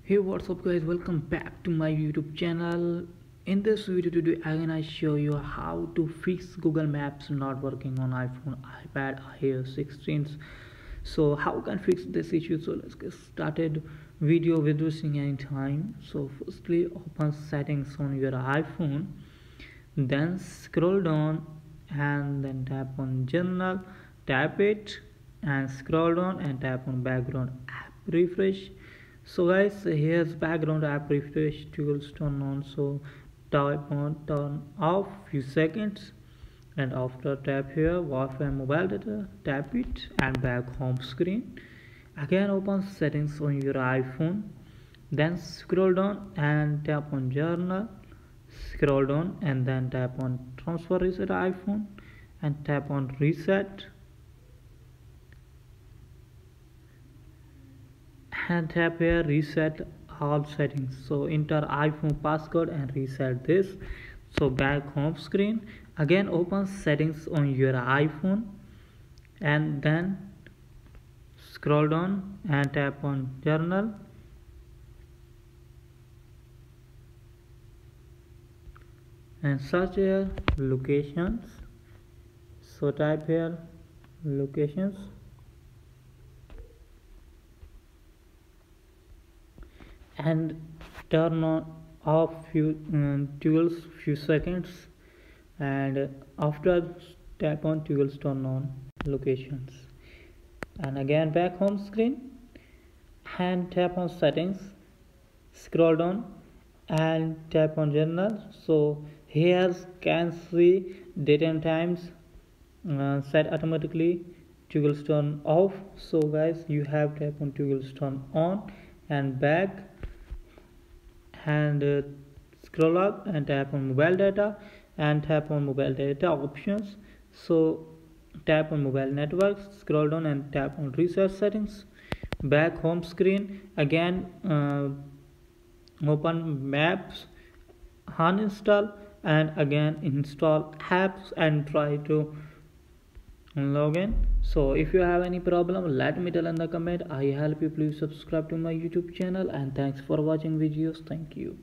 Hey, what's up guys, welcome back to my YouTube channel. In this video today I'm gonna show you how to fix Google Maps not working on iPhone, iPad, iOS 16. So how can fix this issue? So let's get started. Video without wasting any time. So firstly open settings on your iPhone, then scroll down and then tap on general, tap it and scroll down and tap on background app refresh. So guys, here's background app refresh tools turn on. So tap on turn off few seconds, and after tap here Wi-Fi mobile data, tap it and back home screen. Again open settings on your iPhone, then scroll down and tap on journal, scroll down and then tap on transfer reset iPhone and tap on reset and tap here reset all settings. So enter iPhone passcode and reset this. So back home screen, again open settings on your iPhone and then scroll down and tap on journal and search here locations. So type here locations and turn on off few tools few seconds, and after tap on tools turn on locations and again back home screen and tap on settings, scroll down and tap on journal. So here can see date and times, set automatically toggles turn off. So guys, you have tap on toggles turn on and back and scroll up and tap on mobile data and tap on mobile data options. So tap on mobile networks, scroll down and tap on reset settings, back home screen, again open maps, uninstall and again install apps and try to log in. So if you have any problem, let me tell in the comment. I help you. Please subscribe to my YouTube channel and thanks for watching videos. Thank you.